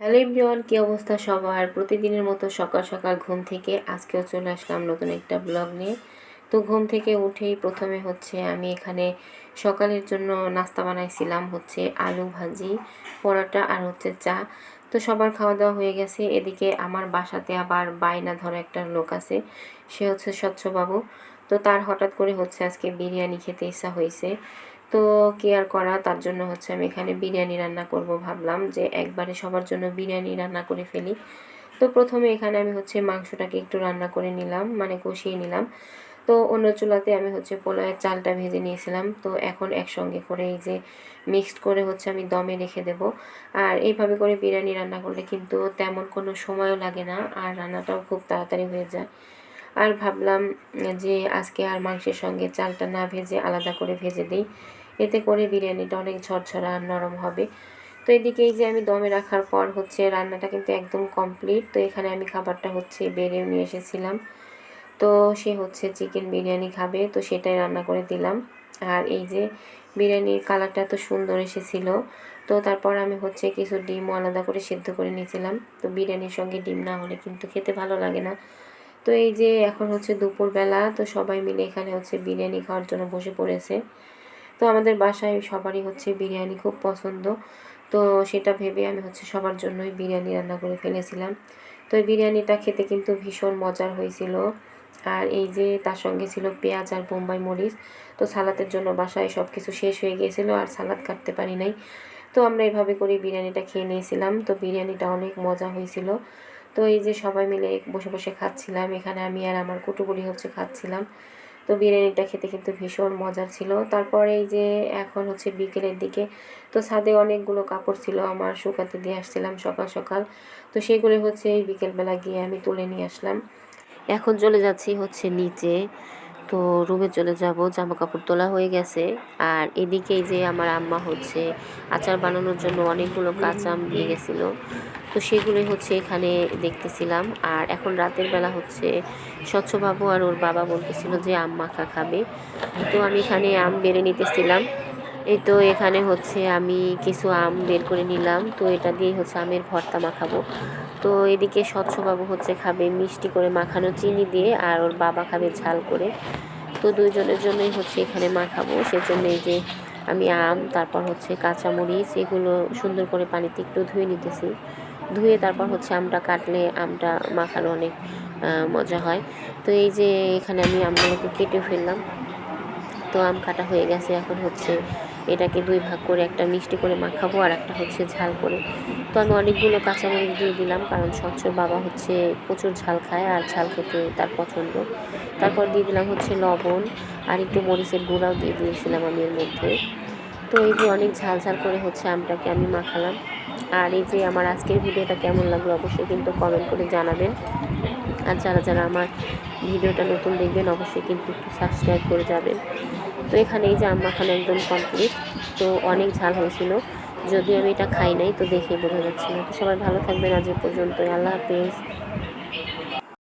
Hello everyone, কী অবস্থা সবার? প্রতিদিনের মতো সকাল সকাল ঘুম থেকে আজকেও চলে আসলাম নতুন একটা ব্লগ নিয়ে। তো ঘুম থেকে উঠেই প্রথমে আমি এখানে সকালের জন্য নাস্তা বানাইছিলাম, আলু ভাজি, পরোটা আর চা। তো সবার খাওয়া দাওয়া হয়ে গেছে। এদিকে আমার বাসাতে আবার বায়না ধরা একটা লোক আছে, সে স্বচ্ছবাবু। তো তার হঠাৎ করে আজকে বিরিয়ানি খেতে ইচ্ছা হয়েছে। তো কি আর করা, তার জন্য আমি এখানে বিরিয়ানি রান্না করব। ভাবলাম যে একবারে সবার জন্য বিরিয়ানি রান্না করে ফেলি। তো প্রথমে এখানে আমি মাংসটাকে একটু রান্না করে নিলাম, মানে কষিয়ে নিলাম। তো অন্য চুলাতে আমি পোলাওয়ের চালটা ভেজে নিয়েছিলাম। তো এখন একসঙ্গে করে এই যে মিক্সড করে আমি দমে রেখে দেব। আর এইভাবে করে বিরিয়ানি রান্না করলে কিন্তু তেমন কোনো সময়ও লাগে না, আর রান্নাটাও খুব তাড়াতাড়ি হয়ে যায়। আর ভাবলাম যে আজকে আর মাংসের সঙ্গে চালটা না ভেজে আলাদা করে ভেজে দিই, এতে করে বিরিয়ানিটা অনেক ঝরঝরা আর নরম হবে। তো এদিকে এই যে আমি দমে রাখার পর রান্নাটা কিন্তু একদম কমপ্লিট। তো এখানে আমি খাবারটা বেড়েও নিয়ে এসেছিলাম। তো সে চিকেন বিরিয়ানি খাবে, তো সেটাই রান্না করে দিলাম। আর এই যে বিরিয়ানির কালারটা এত সুন্দর এসেছিলো। তো তারপর আমি কিছু ডিমও আলাদা করে সেদ্ধ করে নিয়েছিলাম। তো বিরিয়ানির সঙ্গে ডিম না হলে কিন্তু খেতে ভালো লাগে না। তো এই যে এখন দুপুরবেলা, তো সবাই মিলে এখানে বিরিয়ানি খাওয়ার জন্য বসে পড়েছে। তো আমাদের বাসায় সবারই বিরিয়ানি খুব পছন্দ। তো সেটা ভেবে আমি সবার জন্যই বিরিয়ানি রান্না করে ফেলেছিলাম। তো এই বিরিয়ানিটা খেতে কিন্তু ভীষণ মজার হয়েছিল। আর এই যে তার সঙ্গে ছিল পেঁয়াজ আর বোম্বাই মরিচ। তো সালাদের জন্য বাসায় সব কিছু শেষ হয়ে গিয়েছিলো, আর সালাদ কাটতে পারি নাই। তো আমরা এভাবে করে বিরিয়ানিটা খেয়ে নিয়েছিলাম। তো বিরিয়ানিটা অনেক মজা হয়েছিল। তো এই যে সবাই মিলে বসে বসে খাচ্ছিলাম, এখানে আমি আর আমার কুটুবুড়ি খাচ্ছিলাম। তো বিরিয়ানিটা খেতে কিন্তু ভীষণ মজার ছিল। তারপরে এই যে এখন বিকেলের দিকে, তো ছাদে অনেকগুলো কাপড় ছিল আমার, শুকাতে দিয়ে আসছিলাম সকাল সকাল। তো সেগুলো এই বিকেলবেলা গিয়ে আমি তুলে নিয়ে আসলাম। এখন চলে যাচ্ছি নিচে। তো রুমে চলে যাব, জামা কাপড় তোলা হয়ে গেছে। আর এদিকে যে আমার আম্মা আচার বানানোর জন্য অনেকগুলো কাঁচা আম দিয়ে গেছিলো। তো সেগুলোই এখানে দেখতেছিলাম। আর এখন রাতের বেলা স্বচ্ছবাবু আর ওর বাবা বলতেছিল যে আম মাখা খাবে। তো আমি এখানে আম বেড়ে নিতেছিলাম। এই তো এখানে আমি কিছু আম বের করে নিলাম। তো এটা দিয়ে আমের ভর্তা মাখাবো। তো এদিকে স্বচ্ছবাবু খাবে মিষ্টি করে মাখানো চিনি দিয়ে, আর ওর বাবা খাবে ঝাল করে। তো দুইজনের জন্যই এখানে মাখাবো। সেজন্য এই যে আমি আম, তারপর কাঁচামরিচ, এগুলো সুন্দর করে পানিতে একটু ধুয়ে নিতেছি। ধুয়ে তারপর আমটা কাটলে আমটা মাখানো অনেক মজা হয়। তো এই যে এখানে আমি আমগুলোকে কেটে ফেললাম। তো আম কাটা হয়ে গেছে। এখন এটাকে দুই ভাগ করে, একটা মিষ্টি করে মাখাবো আর একটা ঝাল করে। তো আমি অনেকগুলো কাঁচামরিচ দিয়ে দিলাম, কারণ স্বচ্ছর বাবা প্রচুর ঝাল খায়, আর ঝাল খেতে তার পছন্দ। তারপর দিয়ে দিলাম লবণ, আর একটু মরিচের গুঁড়াও দিয়ে দিয়েছিলাম আমি এর মধ্যে। তো এই যে অনেক ঝাল ঝাল করে আমটাকে আমি মাখালাম। আর এই যে আমার আজকের ভিডিওটা কেমন লাগলো অবশ্যই কিন্তু কমেন্ট করে জানাবেন। আর যারা যারা আমার ভিডিওটা নতুন দেখবেন অবশ্যই কিন্তু একটু সাবস্ক্রাইব করে যাবেন। তো এখানে এই যে আম মাখানো একদম কমপ্লিট। তো অনেক ঝাল হয়েছিল, যদিও আমি এটা খাই নাই, তো দেখেই বোঝা যাচ্ছিল। তো সবাই ভালো থাকবেন, আজ এ পর্যন্ত, আল্লাহ হাফেজ।